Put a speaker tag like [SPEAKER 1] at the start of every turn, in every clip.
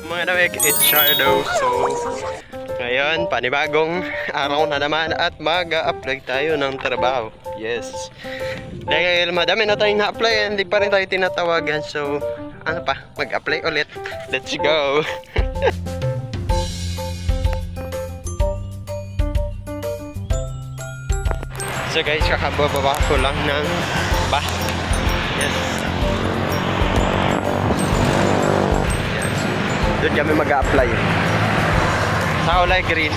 [SPEAKER 1] Mga nawik, it's Shadow. So, ngayon, panibagong araw na naman at mag-a-apply tayo ng trabaho. Yes. Dahil madami na tayong na-apply, hindi pa rin tayo tinatawagan. So, ano pa, mag-apply ulit. Let's go! So guys, kakababa ko lang ng bus. Yes. Doon kami mag-a-apply sa Kulay Green.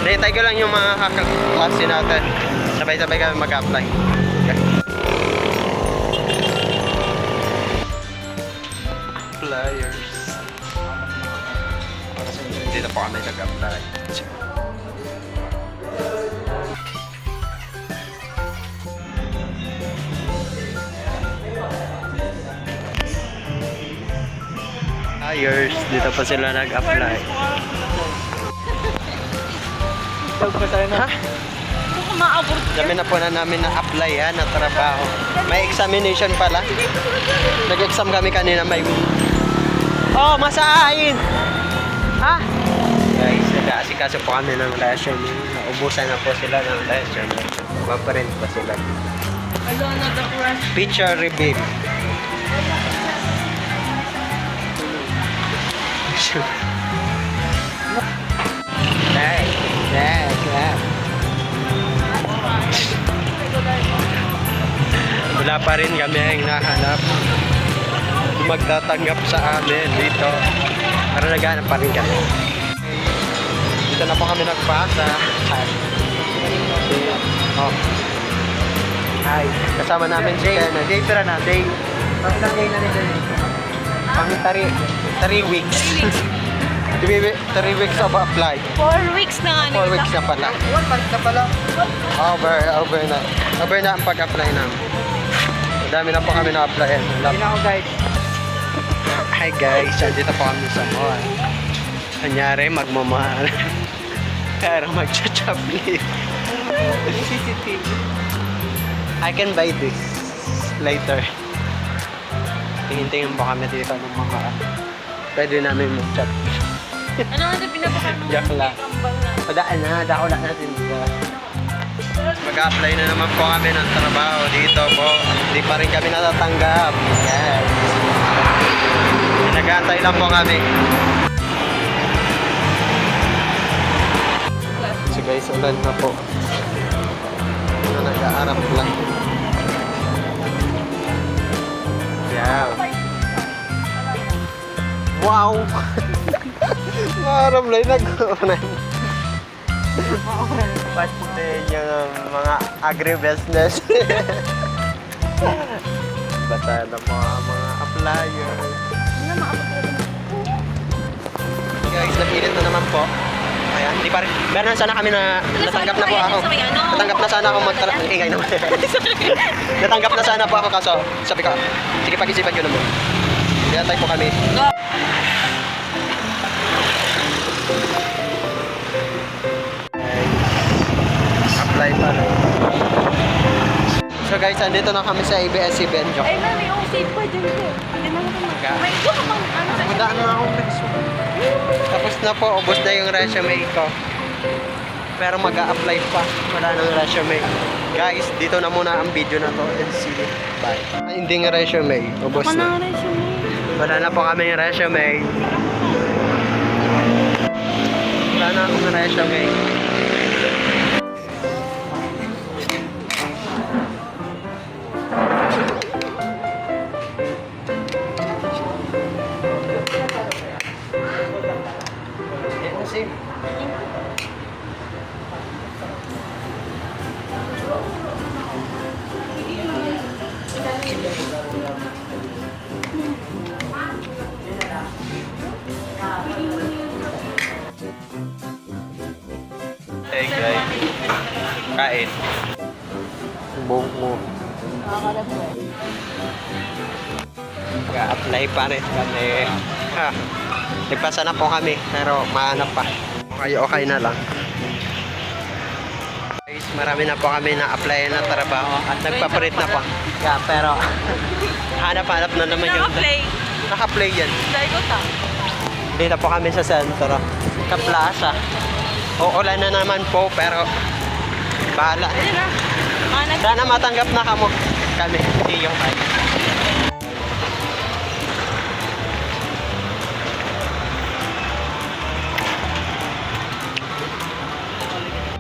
[SPEAKER 1] Hinihintay ko lang yung mga kaklase natin. Sabay-sabay kami mag-a-apply. Okay. Flyers. Dito po kami nag-a-apply. Flyers. Dito pa sila nag-apply. Ha? Dami na po na namin na-apply na trabaho. May examination pala. Nag-exam kami kanina. May... Oh, masahin! Ha? Guys, nag-aasikaso po kami ng resume. Naubusan na po sila ng resume. Maparent pa sila. Picture reveal. Wala pa rin kami ang nahanap. Magtatanggap sa amin dito. Pero naghanap pa rin kami. Dito na po kami nagpasa. Oh. Hi. Kasama namin si Ken. Day pera na. Day. Pang day na nito. Pang 3 weeks. 3 weeks of apply.
[SPEAKER 2] 4 weeks na nga.
[SPEAKER 1] 4 weeks na pala.
[SPEAKER 3] 1 month na pala.
[SPEAKER 1] Over na. Over na ang pag-apply namin. Madami na po kami na-applyan.
[SPEAKER 3] Hindi na ako guys.
[SPEAKER 1] Hi guys, dito po kami sa mall. Kanyari, magmamahal. Pero mag-chachapli.
[SPEAKER 3] CCTV.
[SPEAKER 1] I can buy this later. Tingin-tingin po kami dito ng mga pwede namin mag-chat.
[SPEAKER 2] Ano nga ito pinapakano?
[SPEAKER 1] Joke lang. Padaan na, dako lang natin dito. Mag-apply na naman po kami ng trabaho dito po. Hindi pa rin kami natatanggap. Yes. Nag-aantay lang po kami. So guys, ulan na po. Nag-aarap lang. Yeah. Wow! Maarap lang nag-ulan. Pati yung mga agribusiness. Basta na mga applier. Guys, nag-init na naman po. Ayan, hindi pa rin. Meron sana kami na natanggap na po ako. Natanggap na sana ako ingay naman. Natanggap na sana po ako kaso sabi ko, sige pag-isipan ko naman. Hintay po kami. Apply pa rin. So guys, andito na kami sa ABS-CBN.
[SPEAKER 2] Ay, may safe pa dyan ko. Hindi na ako may ito kapang ano sa
[SPEAKER 1] Wala na akong resume. Tapos na po, ubos na yung resume ko. Pero mag-a-apply pa. Wala nang resume. Guys, dito na muna ang video na to. And see you. Bye. Ay, hindi nga resume. Ubos na. Wala na po kami yung resume. Wala na akong resume. Hey guys, kain. Buhok mo. Nag-apply pa rin kami. Nagpasa na po kami, pero mahanap pa. Okay na lang. Guys, marami na po kami na-apply na trabaho at nagpapalit na po. Yeah, pero hanap-hanap na naman yung...
[SPEAKER 2] Naka-play.
[SPEAKER 1] Naka-play yan.
[SPEAKER 2] Dahil ko ta.
[SPEAKER 1] Dito po kami sa sentro. Sa plaza. Uulan na naman po, pero bahala.
[SPEAKER 2] Ayun na. Mga nag-
[SPEAKER 1] Sana matanggap na kami. Yung kayo.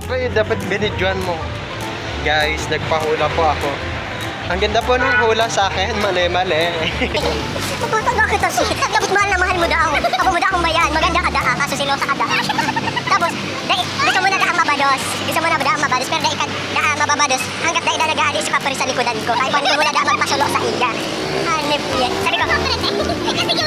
[SPEAKER 1] Ay, dapat binidyoan mo. Guys, nagpahula po ako. Ang ganda po ng hula sa akin, mali-mali.
[SPEAKER 4] Bakit ang sweet? Tapos mahal mo daw. Ako mo daw akong bayan. Maganda ka daw. Kaso silosa ka daw. Tapos, gusto mo na daang mabados. Gusto mo na daang mabados. Pero dahil ka daang mababados, hanggat dahil na nag-aalis ka pa rin sa likodan ko. Ay, paano mo na daang magpasulo sa iya. Hanip yan. Sabi ko, kasi